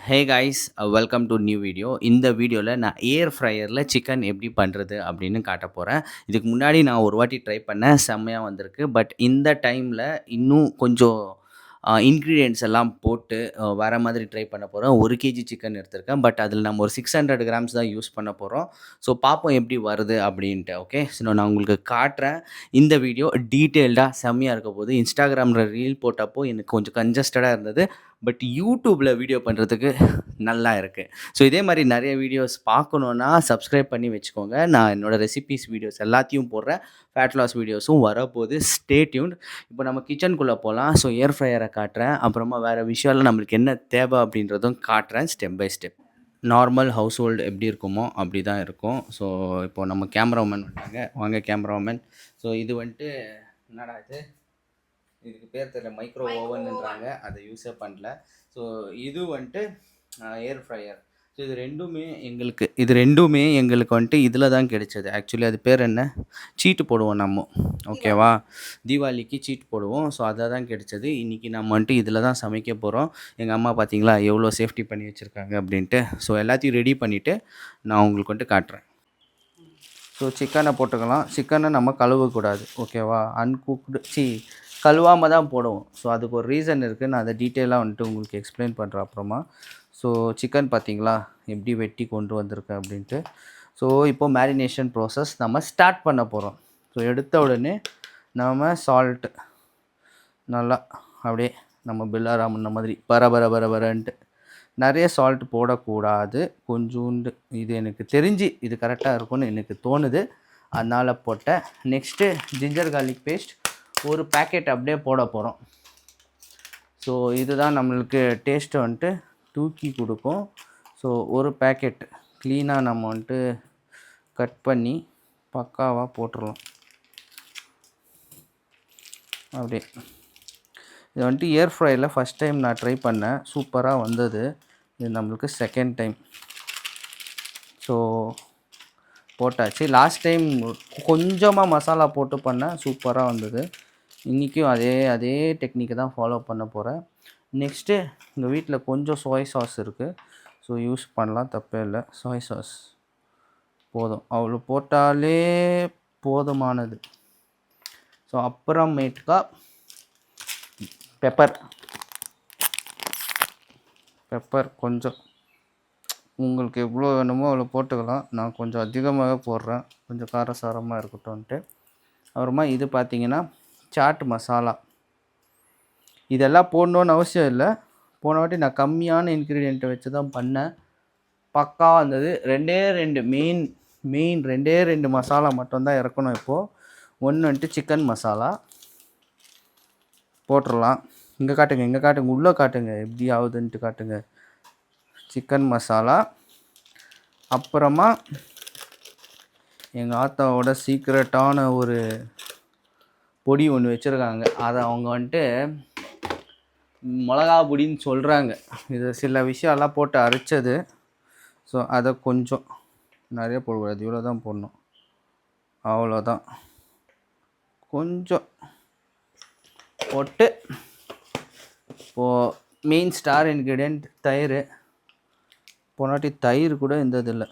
Hey guys, welcome to new video. இந்த வீடியோவில் நான் ஏர் ஃப்ரையரில் சிக்கன் எப்படி பண்ணுறது அப்படின்னு காட்ட போகிறேன். இதுக்கு முன்னாடி நான் ஒரு வாட்டி ட்ரை பண்ணேன், செம்மையாக வந்திருக்கு. பட் இந்த டைமில் இன்னும் கொஞ்சம் இன்க்ரீடியன்ட்ஸ் எல்லாம் போட்டு வேறு மாதிரி ட்ரை பண்ண போகிறேன். 1 kg சிக்கன் எடுத்திருக்கேன். பட் அதில் நம்ம ஒரு 600 கிராம்ஸ் தான் யூஸ் பண்ண போகிறோம். ஸோ பார்ப்போம் எப்படி வருது அப்படின்ட்டு. ஓகே, ஸோ நான் உங்களுக்கு காட்டுறேன். இந்த வீடியோ டீட்டெயில்டாக செம்மையாக இருக்க போது. இன்ஸ்டாகிராமில் ரீல் போட்டப்போ எனக்கு கொஞ்சம் கன்ஜஸ்டடாக இருந்தது. பட் யூடியூப்பில் வீடியோ பண்ணுறதுக்கு நல்லா இருக்குது. ஸோ இதே மாதிரி நிறைய வீடியோஸ் பார்க்கணுன்னா சப்ஸ்கிரைப் பண்ணி வச்சுக்கோங்க. நான் என்னோடய ரெசிபீஸ் வீடியோஸ் எல்லாத்தையும் போடுறேன். ஃபேட் லாஸ் வீடியோஸும் வரப்போகுது. Stay tuned. இப்போ நம்ம கிச்சனுக்குள்ளே போகலாம். ஸோ ஏர் ஃப்ரையரை காட்டுறேன். அப்புறமா வேறு விஷயம்லாம் நம்மளுக்கு என்ன தேவை அப்படின்றதும் காட்டுறேன் step by step. Normal household எப்படி இருக்குமோ அப்படி தான் இருக்கும். ஸோ இப்போது நம்ம கேமராமேன் வந்தாங்க. வாங்க கேமராமேன். ஸோ இது வந்துட்டு என்னடா இது, இதுக்கு பேர் தெரியல, மைக்ரோ ஓவன்ன்றாங்க. அதை யூஸே பண்ணல. ஸோ இது வந்துட்டு ஏர் ஃப்ரையர். ஸோ இது ரெண்டுமே எங்களுக்கு வந்துட்டு இதில் தான் கிடைச்சது. ஆக்சுவலி அது பேர் என்ன, சீட்டு போடுவோம் நம்ம, ஓகேவா, தீபாவளிக்கு சீட்டு போடுவோம். ஸோ அதை தான் கிடைச்சது. இன்றைக்கி நம்ம வந்துட்டு இதில் தான் சமைக்க போகிறோம். எங்கள் அம்மா பார்த்தீங்களா எவ்வளோ சேஃப்டி பண்ணி வச்சுருக்காங்க அப்படின்ட்டு. ஸோ எல்லாத்தையும் ரெடி பண்ணிவிட்டு நான் உங்களுக்கு வந்துட்டு காட்டுறேன். ஸோ சிக்கனை போட்டுக்கலாம். சிக்கனை நம்ம கழுவக்கூடாது, ஓகேவா, கழுவாமல் தான் போடுவோம். ஸோ அதுக்கு ஒரு ரீசன் இருக்குது. நான் அதை டீட்டெயிலாக வந்துட்டு உங்களுக்கு எக்ஸ்பிளைன் பண்ணுறேன் அப்புறமா. ஸோ சிக்கன் பார்த்திங்களா எப்படி வெட்டி கொண்டு வந்திருக்கேன் அப்படின்ட்டு. ஸோ இப்போது மேரினேஷன் ப்ராசஸ் நம்ம ஸ்டார்ட் பண்ண போகிறோம். ஸோ எடுத்த உடனே நம்ம சால்ட்டு நல்லா அப்படியே நம்ம பில்லாரா முன்ன மாதிரி பரன்ட்டு நிறைய சால்ட் போடக்கூடாது. கொஞ்சோண்டு, இது எனக்கு தெரிஞ்சு இது கரெக்டாக இருக்கும்னு எனக்கு தோணுது, அதனால் போட்டேன். நெக்ஸ்ட்டு ஜிஞ்சர் கார்லிக் பேஸ்ட் ஒரு பேக்கெட் அப்படியே போட போகிறோம். ஸோ இதுதான் நம்மளுக்கு டேஸ்ட்டு வந்துட்டு தூக்கி கொடுக்கும். ஸோ ஒரு பேக்கெட் க்ளீனாக நம்ம வந்துட்டு கட் பண்ணி பக்காவாக போட்டுடலாம். அப்படியே இது வந்துட்டு ஏர் ஃப்ரையில் ஃபஸ்ட் டைம் நான் ட்ரை பண்ணேன், சூப்பராக வந்தது. இது நம்மளுக்கு செகண்ட் டைம். ஸோ போட்டாச்சு. லாஸ்ட் டைம் கொஞ்சமாக மசாலா போட்டு பண்ணேன், சூப்பராக வந்தது. இன்றைக்கும் அதே டெக்னிக்கை தான் ஃபாலோ பண்ண போகிறேன். நெக்ஸ்ட்டு எங்கள் வீட்டில் கொஞ்சம் சோய் சாஸ் இருக்குது. ஸோ யூஸ் பண்ணலாம், தப்பே இல்லை. சோய் சாஸ் போதும், அவ்வளோ போட்டாலே போதுமானது. ஸோ அப்புறமேட்டுக்கா பெப்பர் கொஞ்சம் உங்களுக்கு எவ்வளோ வேணுமோ அவ்வளோ போட்டுக்கலாம். நான் கொஞ்சம் அதிகமாக போடுறேன், கொஞ்சம் காரசாரமாக இருக்கட்டும்ன்ட்டு. அப்புறமா இது பார்த்திங்கன்னா சாட் மசாலா. இதெல்லாம் போடணுன்னு அவசியம் இல்லை. போன வாட்டி நான் கம்மியான இன்க்ரீடியண்ட்டை வச்சு தான் பண்ணேன், பக்காவாக இருந்தது. ரெண்டே ரெண்டு மசாலா மட்டும்தான் இறக்கணும் இப்போது. ஒன்று வந்துட்டு சிக்கன் மசாலா போட்டுடலாம். இங்கே காட்டுங்க, உள்ளே காட்டுங்க, எப்படி ஆகுதுன்ட்டு காட்டுங்க. சிக்கன் மசாலா. அப்புறமா எங்கள் ஆத்தாவோட சீக்ரெட்டான ஒரு பொடி ஒன்று வச்சுருக்காங்க. அதை அவங்க வந்துட்டு மிளகா பொடின்னு சொல்கிறாங்க. இது சில விஷயம்லாம் போட்டு அரைச்சது. ஸோ அதை கொஞ்சம் நிறைய போடக்கூடாது, இவ்வளோ தான் போடணும், அவ்வளோதான். கொஞ்சம் போட்டு இப்போது மெயின் ஸ்டார் இன்க்ரீடியண்ட் தயிர். போனாட்டி தயிர் கூட இருந்ததில்லை,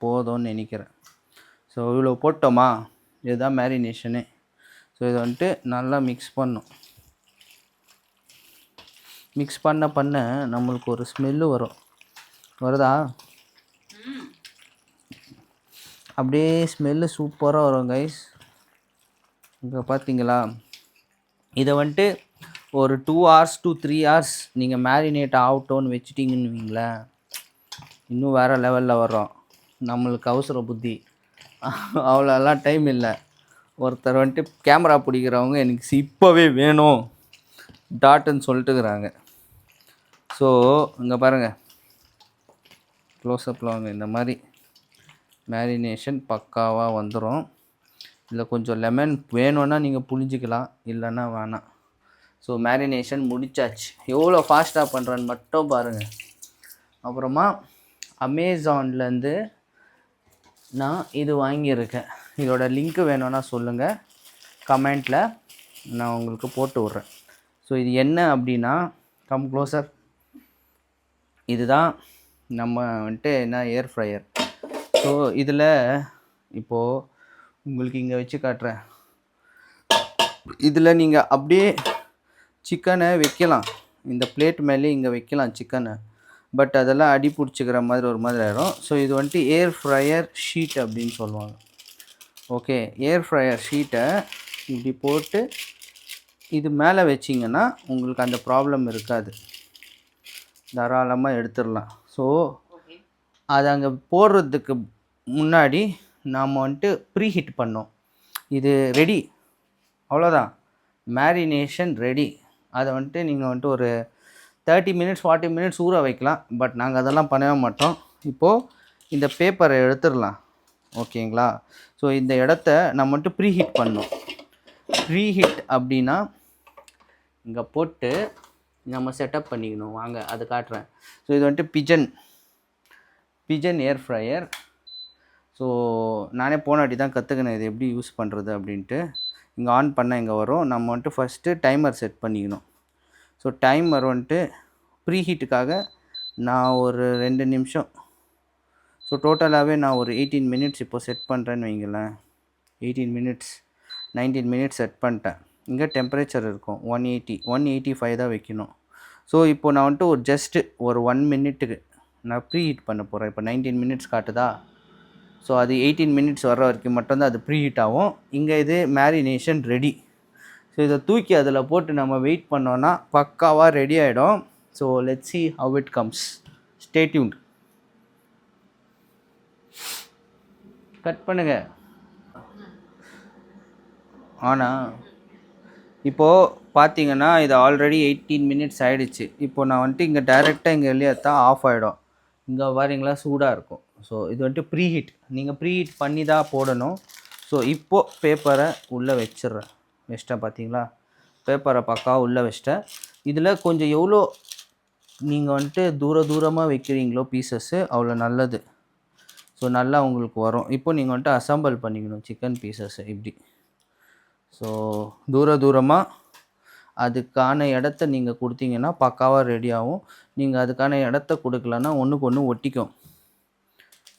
போதும்னு நினைக்கிறேன். ஸோ இவ்வளோ போட்டோமா, இதுதான் மேரினேஷனே. ஸோ இதை வந்துட்டு நல்லா மிக்ஸ் பண்ணும். மிக்ஸ் பண்ண நம்மளுக்கு ஒரு ஸ்மெல்லு வருதா, அப்படியே ஸ்மெல்லு சூப்பராக வரும் கைஸ். இங்கே பார்த்தீங்களா, இதை வந்துட்டு ஒரு 2 hours to 3 hours நீங்கள் மேரினேட் ஆகட்டோன்னு வச்சுட்டிங்கன்னு வைங்களேன், இன்னும் வேறு லெவலில் வரும். நம்மளுக்கு அவசர புத்தி, அவ்வளோலாம் டைம் இல்லை. ஒருத்தர் வந்துட்டு கேமரா பிடிக்கிறவங்க எனக்கு இப்போவே வேணும் டாட்டுன்னு சொல்லிட்டுக்கிறாங்க. ஸோ இங்கே பாருங்கள், க்ளோஸ்அப்பில் வாங்க, இந்த மாதிரி மேரினேஷன் பக்காவாக வந்துடும். இதில் கொஞ்சம் லெமன் வேணும்னா நீங்கள் புளிஞ்சிக்கலாம், இல்லைன்னா வேணாம். ஸோ மேரினேஷன் முடிச்சாச்சு. எவ்வளோ ஃபாஸ்ட்டாக பண்ணுறேன்னு மட்டும் பாருங்கள். அப்புறமா அமேசான்லேருந்து நான் இது வாங்கியிருக்கேன். இதோட லிங்க்கு வேணும்னா சொல்லுங்கள், கமெண்ட்டில் நான் உங்களுக்கு போட்டு விட்றேன். ஸோ இது என்ன அப்படின்னா, கம் க்ளோசர், இதுதான் நம்ம வந்துட்டு என்ன ஏர் ஃப்ரையர். ஸோ இதில் இப்போது உங்களுக்கு இங்கே வச்சு காட்டுறேன். இதில் நீங்கள் அப்படியே சிக்கனை வைக்கலாம், இந்த பிளேட் மேலே இங்கே வைக்கலாம் சிக்கனை. பட் அதெல்லாம் அடி பிடிச்சிக்கிற மாதிரி ஒரு மாதிரி ஆகிடும். ஸோ இது வந்துட்டு ஏர் ஃப்ரையர் ஷீட் அப்படின்னு சொல்லுவாங்க. ஓகே, ஏர் ஃப்ரையர் ஷீட்டை இப்படி போட்டு இது மேலே வச்சிங்கன்னா உங்களுக்கு அந்த ப்ராப்ளம் இருக்காது, தாராளமாக எடுத்துடலாம். ஸோ அதை அங்கே போடுறதுக்கு முன்னாடி நாம் வந்துட்டு ப்ரீ ஹீட் பண்ணோம். இது ரெடி, அவ்வளோதான், மேரினேஷன் ரெடி. அதை வந்துட்டு நீங்கள் வந்துட்டு ஒரு 30 மினிட்ஸ் 40 மினிட்ஸ் ஊற வைக்கலாம். பட் நாங்கள் அதெல்லாம் பண்ணவே மாட்டோம். இப்போது இந்த பேப்பரை எடுத்துடலாம், ஓகேங்களா? ஸோ இந்த இடத்த நம்ம வந்துட்டு ப்ரீ ஹீட் பண்ணோம். ப்ரீ ஹீட் அப்படின்னா இங்கே போட்டு நம்ம செட்டப் பண்ணிக்கணும். வாங்க அது காட்டுறேன். ஸோ இது வந்துட்டு பிஜன் ஏர் ஃப்ரையர். ஸோ நானே போனாட்டி தான் கற்றுக்கினேன் இது எப்படி யூஸ் பண்ணுறது அப்படின்ட்டு. இங்கே ஆன் பண்ண இங்கே வரும். நம்ம வந்துட்டு ஃபஸ்ட்டு டைமர் செட் பண்ணிக்கணும். ஸோ டைமர் வந்துட்டு ப்ரீ ஹீட்டுக்காக நான் ஒரு 2 நிமிஷம், ஸோ டோட்டலாகவே நான் ஒரு 18 மினிட்ஸ் இப்போ செட் பண்ணுறேன்னு வைங்களேன். 18 மினிட்ஸ் 19 மினிட்ஸ் செட் பண்ணிட்டேன். இங்கே டெம்பரேச்சர் இருக்கும் 185 தான் வைக்கணும். ஸோ இப்போ நான் வந்துட்டு ஒரு ஜஸ்ட்டு ஒரு 1 மினிட்டுக்கு நான் ப்ரீ ஹீட் பண்ண போகிறேன். இப்போ 19 மினிட்ஸ் காட்டுதா? ஸோ அது 18 மினிட்ஸ் வர்ற வரைக்கும் மட்டும்தான் அது ப்ரீ ஹீட் ஆகும். இங்கே இது மேரினேஷன் ரெடி. ஸோ இதை தூக்கி அதில் போட்டு நம்ம வெயிட் பண்ணோன்னா பக்காவாக ரெடி ஆகிடும். So let's see how it comes. Stay tuned. Cut பண்ணுங்க. ஆனால் இப்போது பார்த்தீங்கன்னா இது ஆல்ரெடி 18 மினிட்ஸ் ஆகிடுச்சு. இப்போது நான் வந்துட்டு இங்கே டைரெக்டாக இங்கே வெளியேற்றா ஆஃப் ஆகிடும். இங்கே வரீங்களா, சூடாக இருக்கும். ஸோ இது வந்துட்டு ப்ரீ ஹீட், நீங்கள் ப்ரீ ஹீட் பண்ணி தான் போடணும். ஸோ இப்போது பேப்பரை உள்ளே வச்சிட்றேன். வச்சிட்டேன் பார்த்தீங்களா, பேப்பரை பக்காவாக உள்ளே வச்சிட்டேன். இதில் கொஞ்சம் எவ்வளோ நீங்கள் வந்துட்டு தூரமாக வைக்கிறீங்களோ பீசஸ்ஸு அவ்வளோ நல்லது. ஸோ நல்லா உங்களுக்கு வரும். இப்போ நீங்கள் வந்துட்டு அசம்பிள் பண்ணிக்கணும் சிக்கன் பீசஸ்ஸு இப்படி. ஸோ தூரமாக அதுக்கான இடத்த நீங்கள் கொடுத்தீங்கன்னா பக்காவாக ரெடி ஆகும். நீங்கள் அதுக்கான இடத்த கொடுக்கலன்னா ஒன்றுக்கு ஒன்று ஒட்டிக்கும்.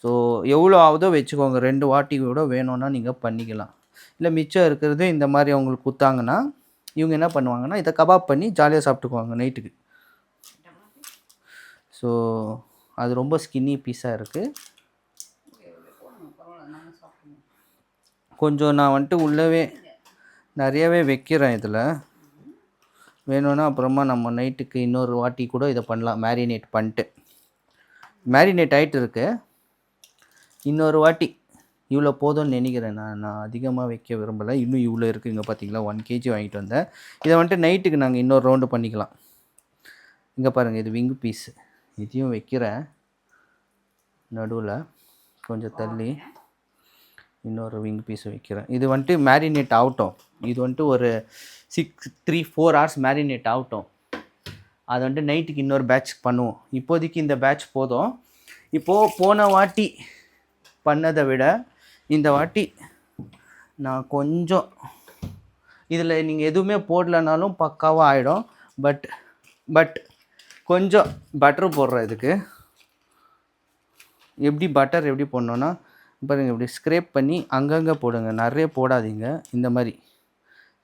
ஸோ எவ்வளோ ஆகுதோ வச்சுக்கோங்க. 2 வாட்டி கூட வேணும்னா நீங்கள் பண்ணிக்கலாம். இல்லை மிச்சம் இருக்கிறது இந்த மாதிரி அவங்களுக்கு கொடுத்தாங்கன்னா இவங்க என்ன பண்ணுவாங்கன்னா இதை கபாப் பண்ணி ஜாலியாக சாப்பிட்டுக்குவாங்க நைட்டுக்கு. ஸோ அது ரொம்ப ஸ்கின்னி பீஸாக இருக்குது. கொஞ்சம் நான் வந்துட்டு உள்ளவே நிறையவே வைக்கிறேன். இதில் வேணும்னா அப்புறமா நம்ம நைட்டுக்கு இன்னொரு வாட்டி கூட இதை பண்ணலாம். மேரினேட் பண்ணிட்டு மேரினேட் ஆகிட்டு இருக்கு. இன்னொரு வாட்டி இவ்வளோ போதும்னு நினைக்கிறேன். நான் அதிகமாக வைக்க விரும்பலை. இன்னும் இவ்வளோ இருக்குது. இங்கே பார்த்தீங்களா 1 kg வாங்கிட்டு வந்தேன். இதை வந்துட்டு நைட்டுக்கு நாங்கள் இன்னொரு ரவுண்டு பண்ணிக்கலாம். இங்கே பாருங்கள், இது விங்கு பீஸு. இதையும் வைக்கிறேன் நடுவில் கொஞ்சம் தள்ளி. இன்னொரு விங் பீஸ் வைக்கிறேன். இது வந்துட்டு மேரினேட் ஆகட்டும். இது வந்துட்டு ஒரு 3-4 ஹவர்ஸ் மேரினேட் ஆகட்டும். அதை வந்துட்டு நைட்டுக்கு இன்னொரு பேட்ச் பண்ணுவோம். இப்போதைக்கு இந்த பேட்ச் போதும். இப்போது போன வாட்டி பண்ணதை விட இந்த வாட்டி நான் கொஞ்சம் இதில் நீங்கள் எதுவுமே போடலனாலும் பக்காவாக ஆகிடும். பட் கொஞ்சம் பட்டர் போடுறேன். இதுக்கு பட்டர் எப்படி போடணுன்னா பாருங்கள், இப்படி ஸ்க்ரேப் பண்ணி அங்கங்கே போடுங்க. நிறைய போடாதீங்க. இந்த மாதிரி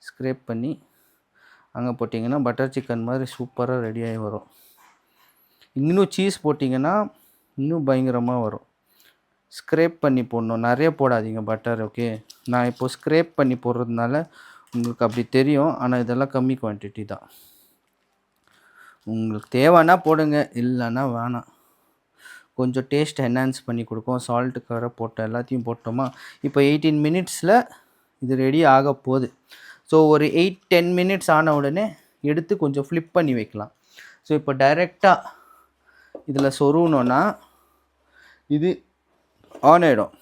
ஸ்க்ரேப் பண்ணி அங்கே போட்டிங்கன்னா பட்டர் சிக்கன் மாதிரி சூப்பராக ரெடியாகி வரும். இன்னும் சீஸ் போட்டிங்கன்னா இன்னும் பயங்கரமாக வரும். ஸ்க்ரேப் பண்ணி போடணும், நிறைய போடாதீங்க பட்டர். ஓகே, நான் இப்போது ஸ்க்ரேப் பண்ணி போடுறதுனால உங்களுக்கு அப்படி தெரியும். ஆனால் இதெல்லாம் கம்மி குவான்டிட்டி தான். உங்களுக்கு தேவைன்னா போடுங்க, இல்லைன்னா வேணாம். கொஞ்சம் டேஸ்ட் என்ஹான்ஸ் பண்ணி கொடுக்கும். சால்ட்டு கரை போட்டோம், எல்லாத்தையும் போட்டோமா. இப்போ 18 மினிட்ஸில் இது ரெடி ஆக போகுது. ஸோ ஒரு 8-10 மினிட்ஸ் ஆன உடனே எடுத்து கொஞ்சம் ஃப்ளிப் பண்ணி வைக்கலாம். ஸோ இப்போ டைரெக்டாக இதில் சொருகணுன்னா இது ஆன் ஆகிடும்.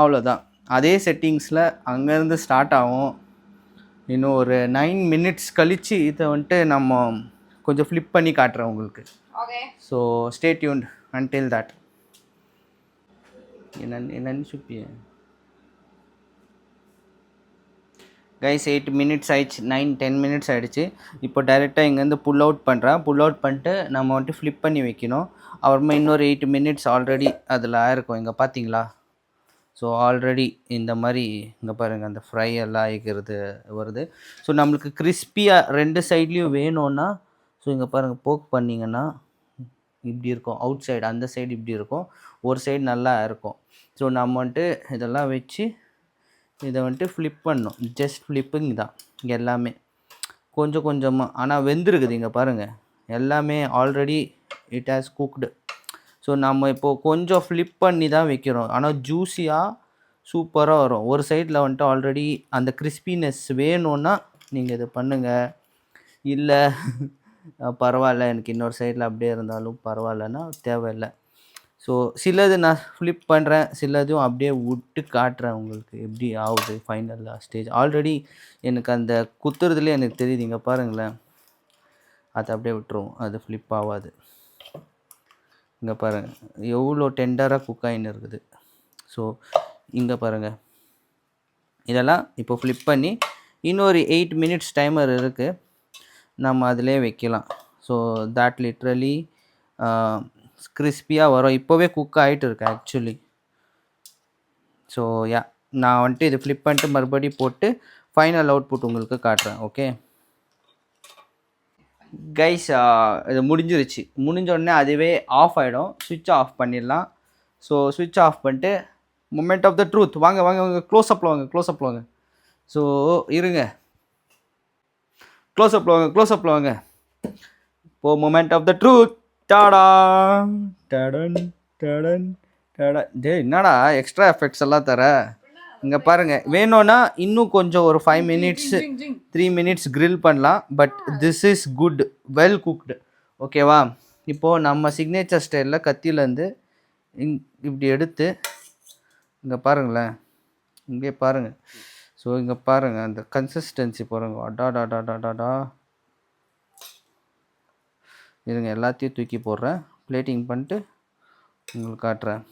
அவ்வளோதான். அதே செட்டிங்ஸில் அங்கேருந்து ஸ்டார்ட் ஆகும். இன்னும் ஒரு 9 மினிட்ஸ் கழித்து இதை வந்துட்டு நம்ம கொஞ்சம் ஃப்ளிப் பண்ணி காட்டுறேன் உங்களுக்கு. Okay. So stay tuned until that. என்னன்னு சுப்பிய கைஸ் 8 மினிட்ஸ் ஆயிடுச்சு, 9-10 மினிட்ஸ் ஆகிடுச்சு. இப்போ டைரெக்டாக இங்கேருந்து புல் அவுட் பண்ணுறேன். புல் அவுட் பண்ணிட்டு நம்ம வந்துட்டு ஃப்ளிப் பண்ணி வைக்கணும். அப்புறமா இன்னொரு 8 மினிட்ஸ் ஆல்ரெடி அதில் ஆயிருக்கும். இங்கே பார்த்தீங்களா? ஸோ ஆல்ரெடி இந்த மாதிரி இங்கே பாருங்கள், அந்த ஃப்ரை எல்லாம் ஆகிக்கிறது வருது. ஸோ நம்மளுக்கு கிறிஸ்பியாக 2 சைட்லேயும் வேணும்னா, ஸோ இங்கே பாருங்கள், போக் பண்ணிங்கன்னா இப்படி இருக்கும். அவுட் சைடு அந்த சைடு இப்படி இருக்கும், ஒரு சைடு நல்லா இருக்கும். ஸோ நம்ம வந்துட்டு இதெல்லாம் வச்சு இதை வந்துட்டு ஃப்ளிப் பண்ணணும். ஜஸ்ட் ஃப்ளிப்பிங் தான் இங்கே எல்லாமே, கொஞ்சம் கொஞ்சமாக. ஆனால் வெந்திருக்குது இங்கே பாருங்கள், எல்லாமே already it has cooked. So நம்ம இப்போது கொஞ்சம் ஃப்ளிப் பண்ணி தான் வைக்கிறோம். ஆனால் ஜூஸியாக சூப்பராக வரும். ஒரு சைடில் வந்துட்டு ஆல்ரெடி அந்த கிறிஸ்பினஸ் வேணும்னா நீங்கள் இது பண்ணுங்கள். இல்லை பரவாயில்ல, எனக்கு இன்னொரு சைடில் அப்படியே இருந்தாலும் பரவாயில்லன்னா தேவையில்லை. ஸோ சிலது நான் ஃப்ளிப் பண்ணுறேன், சிலதும் அப்படியே விட்டு காட்டுறேன் உங்களுக்கு எப்படி ஆகுது ஃபைனல் ஸ்டேஜ். ஆல்ரெடி எனக்கு அந்த குத்துறதுலேயே எனக்கு தெரியுது. இங்கே பாருங்களேன், அதை அப்படியே விட்டுருவோம், அது ஃப்ளிப் ஆகாது. இங்கே பாருங்கள் எவ்வளோ டெண்டராக குக் ஆகின்னு இருக்குது. ஸோ இங்கே பாருங்கள், இதெல்லாம் இப்போ ஃப்ளிப் பண்ணி இன்னொரு 8 மினிட்ஸ் டைமர் இருக்குது, நம்ம அதிலே வைக்கலாம். ஸோ தட் லிட்ரலி கிறிஸ்பியாக வரும். இப்போவே குக் ஆகிட்டு இருக்கு ஆக்சுவலி. ஸோ யா, நான் வந்துட்டு இது ஃப்ளிப் பண்ணிட்டு மறுபடியும் போட்டு ஃபைனல் அவுட்புட் உங்களுக்கு காட்டுறேன். ஓகே கைஸ், இது முடிஞ்சிருச்சு. முடிஞ்ச உடனே அதுவே ஆஃப் ஆகிடும். சுவிட்ச் ஆஃப் பண்ணிடலாம். ஸோ சுவிட்ச் ஆஃப் பண்ணிட்டு மொமெண்ட் ஆஃப் த ட்ரூத், வாங்க வாங்க வாங்க, க்ளோஸ்அப்பில் வாங்க, க்ளோஸ்அப்பில் வாங்க. ஸோ இருங்க, க்ளோஸ்அப்பில் வாங்க, க்ளோஸ்அப்பில் வாங்க. இப்போது மொமெண்ட் ஆஃப் த ட்ரூத். டாடா டடன் டடன் டடா. டே என்னடா எக்ஸ்ட்ரா எஃபெக்ட்ஸ் எல்லாம் தர. இங்கே பாருங்கள், வேணும்னா இன்னும் கொஞ்சம் ஒரு 5 மினிட்ஸ் 3 மினிட்ஸ் grill பண்ணலாம். But this is good, well cooked. ஓகேவா? இப்போது நம்ம சிக்னேச்சர் ஸ்டைலில் கத்தியிலேருந்து இப்படி எடுத்து இங்கே பாருங்களேன், இங்கே பாருங்கள். ஸோ இங்கே பாருங்கள் அந்த கன்சிஸ்டன்சி பாருங்கள். அடாடாடாடாடா. இருங்க, எல்லாத்தையும் தூக்கி போடுறேன், பிளேட்டிங் பண்ணிட்டு உங்களுக்கு காட்டுறேன்.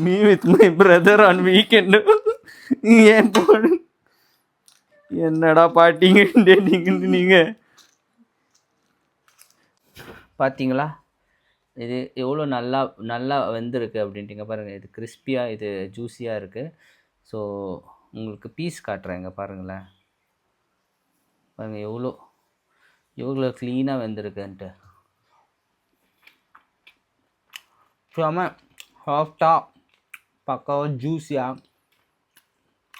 Me with my brother on weekend. ஏன் போடு, என்னடா பாட்டிங்க நீங்கள் பார்த்தீங்களா? இது எவ்வளோ நல்லா நல்லா வெந்திருக்கு அப்படின்ட்டுங்க பாருங்கள். இது கிறிஸ்பியாக, இது ஜூஸியாக இருக்குது. ஸோ உங்களுக்கு பீஸ் காட்டுறேங்க பாருங்களேன். பாருங்கள் எவ்வளோ எவ்வளோ க்ளீனாக வெந்திருக்குன்ட்டு. சும்மா சாஃப்டாக, பக்காவாக ஜூஸியாக,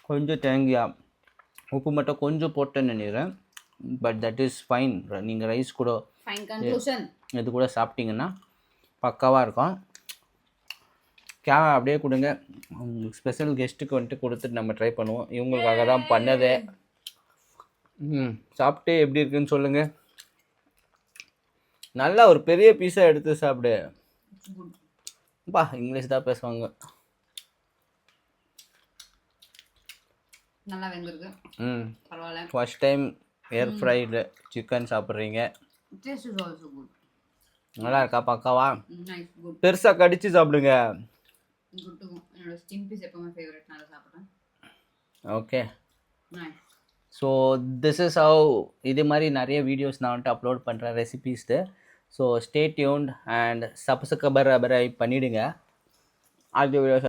கொஞ்சம் தேங்கியாக, உப்பு மட்டும் கொஞ்சம் போட்டேன்னு நினைக்கிறேன். But that is fine. நீங்கள் ரைஸ் கூட இது கூட சாப்பிட்டீங்கன்னா பக்காவாக இருக்கும். கேமரா அப்படியே கொடுங்க, ஸ்பெஷல் கெஸ்ட்டுக்கு வந்துட்டு கொடுத்துட்டு நம்ம ட்ரை பண்ணுவோம். இவங்களுக்காக தான் பண்ணதே. சாப்பிட்டு எப்படி இருக்குன்னு சொல்லுங்கள். நல்லா ஒரு பெரிய பீஸாக எடுத்து சாப்பிடு. பா இங்கிலீஷ் தான் பேசுவாங்க. நல்லா வெந்திருக்கு. பரவாயில்ல. First time air fried chicken சாப்பிட்றீங்க. Taste is also good. நல்லா இருக்கா? பக்காவா? Nice, good. பெருசா கடிச்சு சாப்பிடுங்க. Good to go. என்னோட ஸ்கின் பீஸ் எப்பவுமே ஃபேவரட், நான் சாப்பிடுறேன். Okay nice. So this is how. இது மாதிரி நிறைய வீடியோஸ் நான் வந்துட்டு அப்லோட் பண்ணுறேன் ரெசிபீஸ்து. So stay tuned and subscribe பண்ணிவிடுங்க. அடுத்த வீடியோஸ்